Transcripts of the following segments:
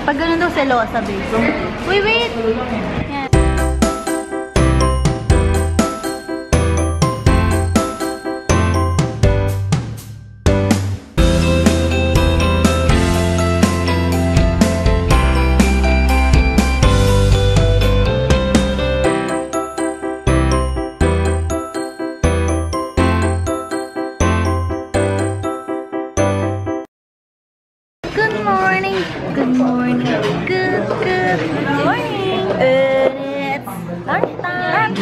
Pag ganun daw selosa, babe. Uy, wait! Yan. Good morning, good morning, good morning. It's lunchtime.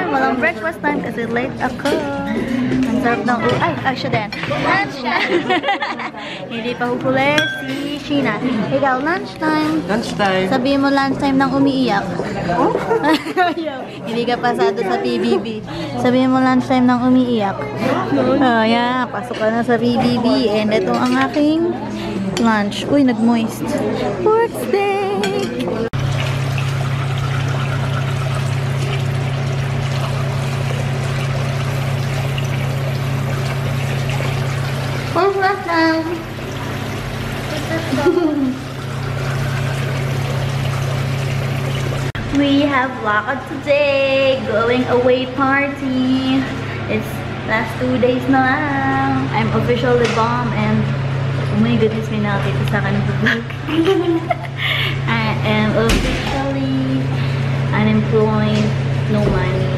Walang breakfast time kasi late ako. Ang sarap ng lunchtime. Hindi pa hupuli si Sheena. Ikaw, lunchtime. Lunchtime. Sabihin mo lunchtime nang umiiyak. Hindi ka pasado sa PBB. Sabihin mo lunchtime nang umiiyak. Oh, yeah. Pasok ka na sa PBB. And ito ang aking lunch. Uy, nag-moist. Pork steak! Pork steak! We have lakad today. Going away party. It's last 2 days na lang. I'm officially bomb and oh my goodness, may nakakita sa akin sa vlog. I am officially unemployed, no money.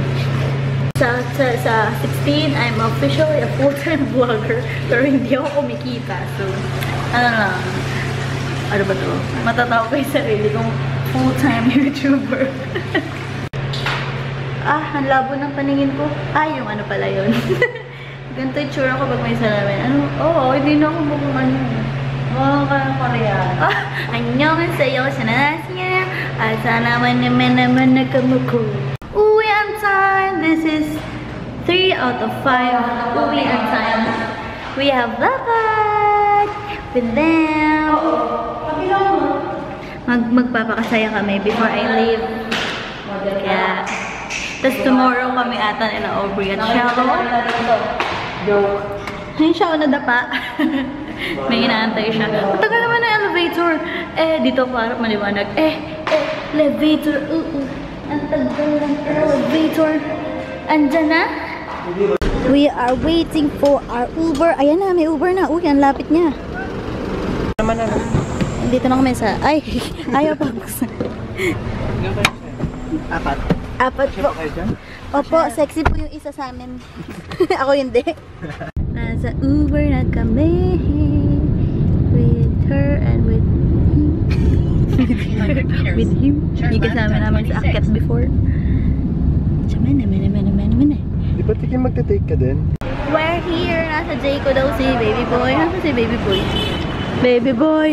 Sa 16, I'm officially a full-time vlogger, pero hindi ako kumikita. So, ano ba to? Matatawa ko yung sarili kong full-time YouTuber. Ang labo ng paningin ko. Yung ano pala yun. Ganito yung tsura ko pag may salamin. Hindi na ako mukhang kaya Korean. Annyeonghaseyo, sanasya. Sana naman nakamuko. Uwi on time. This is 3 out of 5. Uwi on time. We have lakad with them. Magpapakasaya kami before I leave. Kaya, tapos tomorrow kami ata nila Aubrey at Shallow. Ayun siya ako nadapa. May inaantay siya. Matagal naman na elevator. Dito parang maliwanag. Elevator. Ang tagal ng elevator. Andyan na. We are waiting for our Uber. Ayan na, may Uber na. Uy, ang lapit niya. Dito na kami sa... ayaw pa. Apat po. Opo, sexy po yung isa sa amin. Ako hindi. Nasa Uber na kami. With her and with him. With him. Yung kasama namin sa akyat before. Naman. Di ba tigil magta-take ka din? We're here. Nasa Jayco daw si Baby Boy. Nasa si Baby Boy? Baby Boy!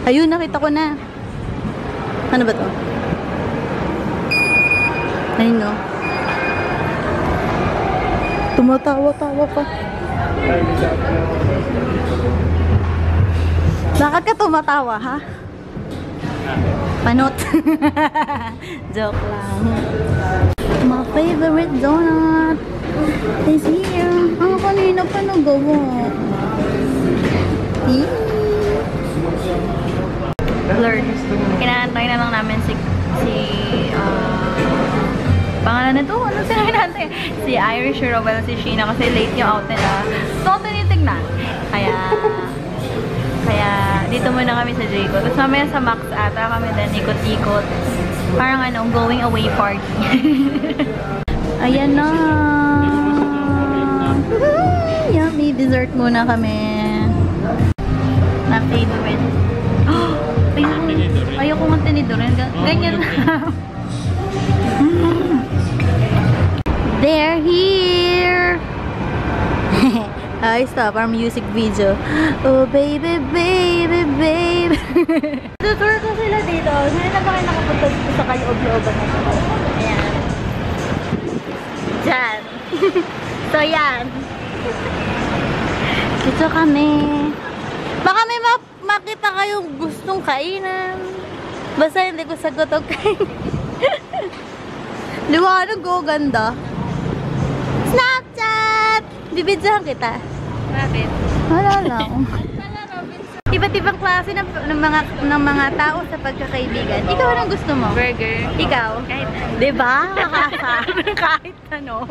Ayun, nakita ko na. Ano ba to? Ayun, no? Tumatawa-tawa pa. Bakit ka tumatawa, ha? Panot. Joke lang. My favorite donut is here. Kanina pa nagawa. Lord, inaantay na lang namin si pangalan na to? Ano sila hinantay? Si Irish Robel, si Sheena kasi late yung out nila. So, tinitignan. Kaya dito muna kami sa Jayco. Tapos mamaya sa Max ata kami din ikot-ikot. Parang going away party. Ayan na. Yummy. Dessert muna kami. Na favorite. Ayoko ng tinidor. Ganyan lang. They're here! Stop our music video. Oh, baby, baby, baby. Tutur ko sila dito. Ngayon na ba kayo nakapunta dito sa kaloob-looban na ito? Ayan. Diyan. So, yan. Dito kami. Baka may makita kayong gustong kainan. Basta hindi ko sagot ang kain. Liwanag ko, ganda. Snapchat! Bibidyahan kita. Bakit? Wala lang. iba't ibang klase ng mga tao sa pagkakaibigan. Ikaw, anong gusto mo? Burger. Ikaw? Kahit ano. Diba? Kahit ano.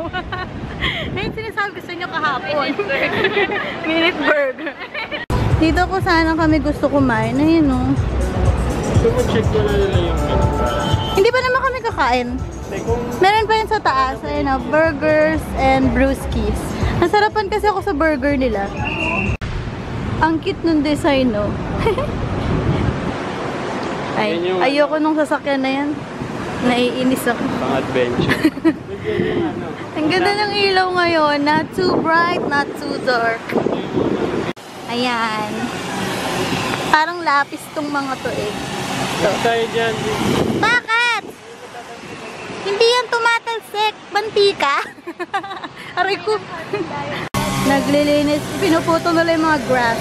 Ngayon sinasabi gusto nyo kahapon. Minute burger. Dito ko sana kami gusto kumain. Ayun o. Check ko na nila yung Hindi pa naman kami kakain. Meron pa yun sa taas. Ayun o. Burgers and brewskis. Nasarapan kasi ako sa burger nila. Ang cute nung design, no? Ay, ayoko nung sasakyan na yan. Naiinis ako. pang-adventure. Ang ganda ng ilaw ngayon. Not too bright, not too dark. Ayan. Parang lapis tong mga to eh. Ito tayo dyan. Bakit? Hindi yan tumatalsik. Bantika. Aray ko. Naglilinis. Pinuputo nila yung mga grass.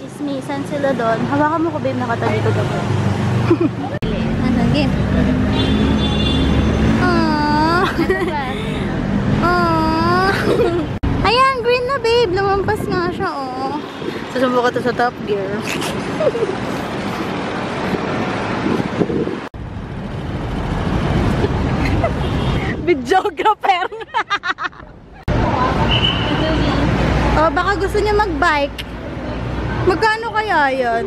Chismisan sila doon. Hawakan mo ko, babe. Nakatabi ko doon. Sige. Ayan, green na, babe. Lumampas nga siya, oh. Susumbo ka to sa top gear. Videographer. Oh, baka gusto niya mag-bike. Magkano kaya yan?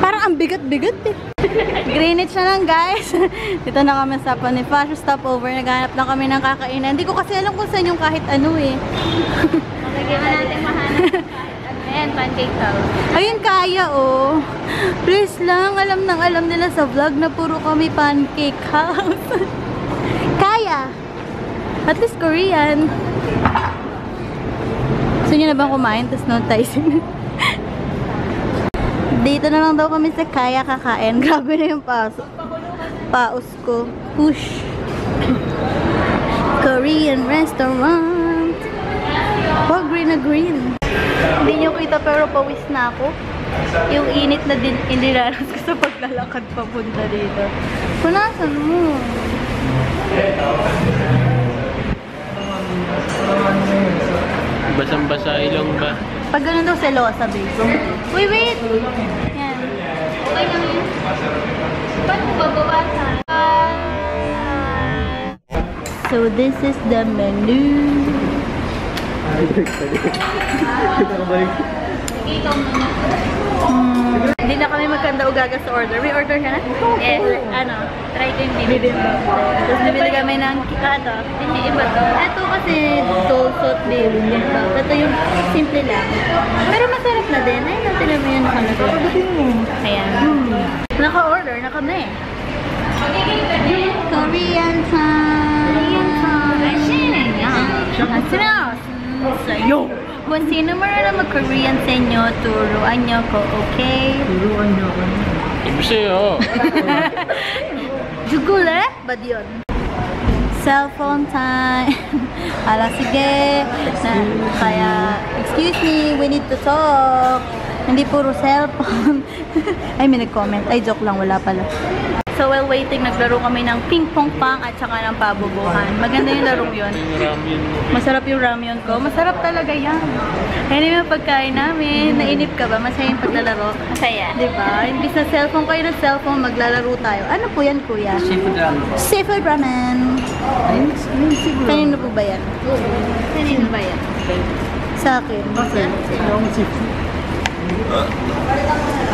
Parang ang bigat-bigat eh. Greenwich na lang, guys. Dito na kami sa Bonifacio stopover. Naghanap lang kami ng kakainan. Hindi ko kasi alam kung saan yung kahit ano eh. Lagyan na natin mahanap. Ayan, pancake house. Ayun, kaya oh. Please lang, alam nila sa vlog na puro kami pancake house. Kaya. At least Korean. Gusto nyo na bang kumain? Tapos no Tyson. Dito na lang daw kami sa Kaya kakain. Grabe na yung paus ko. Push. Korean restaurant. Oh, green na green. Hindi nyo kita pero pawis na ako. Yung init na din iniranas ko sa paglalakad papunta dito. Punasan mo. Basang-basa ilong ba? Pag ganun daw selosa, babe. Uy, wait! Yan. Okay lang yun. Paano mo babawasan? So, this is the menu. Ikaw muna. Hindi na kami magkanda ugaga sa order. May order ka na? Yes. Ano? Try ko yung bibimbap. Tapos bibili kami ng Hindi, iba to. ito kasi dulsot bibimbap. Ito yung simple lang. Pero masarap na din. Ay, natin naman yung nakalagay. Ayan. Naka-order na kami. Korean time. Korean time. Masarap. Sa'yo. Kung sino marunong mag-Korean sa inyo, turuan nyo ko, okay? Turuan niyo ako. Ibig sa'yo. Jugule? Ba yun? Cellphone time. Ala, sige. Kaya, excuse me, we need to talk. Hindi puro cellphone. Ay, may nag-comment. Ay, joke lang, wala pala. So, while waiting, naglaro kami ng ping-pong pang at saka ng pabubuhan. Maganda yung larong yun. Masarap yung ramyun ko. Masarap talaga yan. Kaya naman yung pagkain namin. Nainip ka ba? Masaya yung paglalaro. Masaya. Diba? Imbis na cellphone kayo ng cellphone, maglalaro tayo. Ano po yan, kuya? Seafood ramen. Seafood ramen. Kanino po ba yan? Kanino ba yan? Sa akin. Okay. Yung seafood.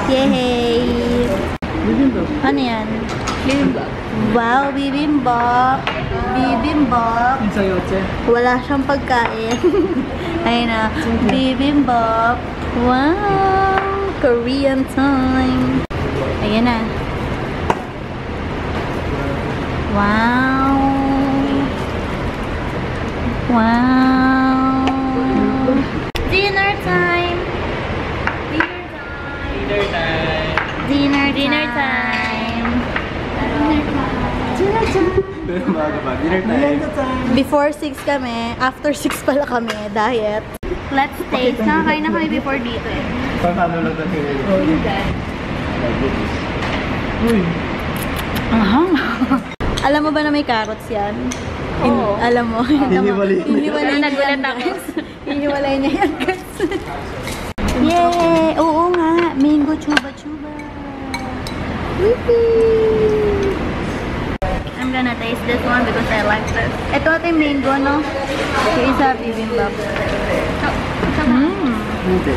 Yay! Bibimbap. Ano yan? Bibimbap. Wow, bibimbap. Bibimbap. Yung sa'yo, Che. Wala siyang pagkain. Ayun na. Bibimbap. Wow! Korean time. Ayan na. Wow! Wow! Dinner time! Dinner time. Dinner time! Dinner time. Dinner time! Bago ba? Dinner time. Before 6 kami, after 6 pala kami, diet. Let's taste. Nakakain na kami before dito eh. Paano lang ito? Oh, you got. Uy. Ahang. Alam mo ba na may carrots yan? Oo. Alam mo. Hiniwalay. Hiniwalay niya Nagulat yan, ako. guys. Hiniwalay niya yan, guys. Yay! Oo nga. Mango chuba-chuba. Whoopee! I'm gonna taste this one because I like this. Ito yung mango, no? Yung isa, bibimbap. Hindi.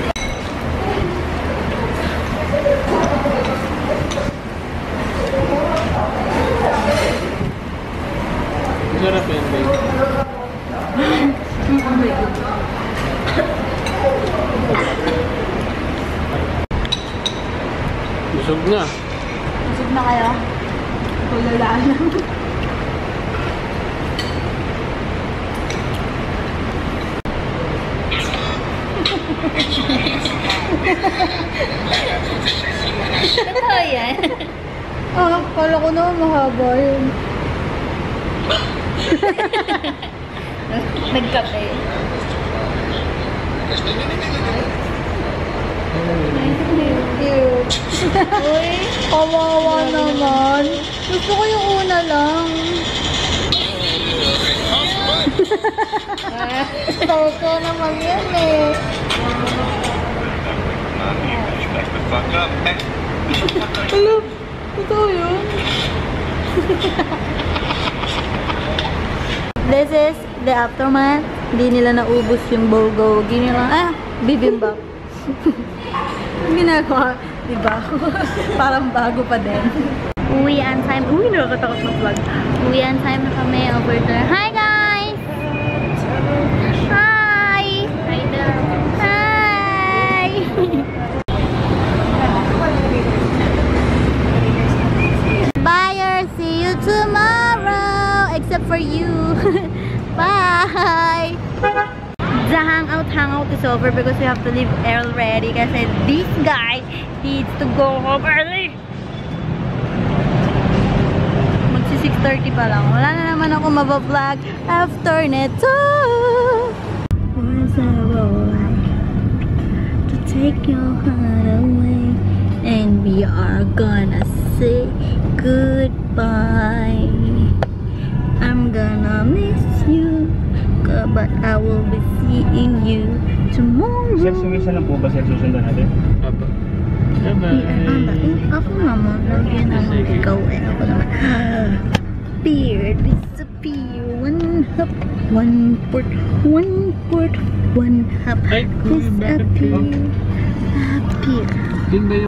Sarap yan, babe. Busog na. Busog na kayo? Tulalaan lang. Totoo yan. Kala ko naman mahaba yun. Nagkape. Cute. Uy, kawawa naman. Gusto ko yung una lang. Toko naman yan eh. Hello, totoo yun. This is the aftermath. Hindi nila naubos yung bulgogi nila. Bibimbap. Ginagawa, diba? Parang bago pa din. Uwi on time. Uy, nakakatakot mag-vlog. Uwi on time na kami over there. Hi, guys! Hi! Hi there. Hi! Bye! See you tomorrow! Except for you. Bye! The hangout is over because we have to leave already kasi this guy needs to go home early. Magsi 6:30 pa lang. Wala na naman ako mabablog after neto. Was I right to take your heart away and we are gonna say goodbye. I'm gonna miss you, but I will be seeing you tomorrow. Sir, sumisa lang po ba sir susundan natin? Apa. Bye-bye. Ako naman, lagi naman ikaw eh. Ako naman. Disappear, disappear. One hop, one port, one hop. Ay, bakit Disappear, appear. Yun ba yun?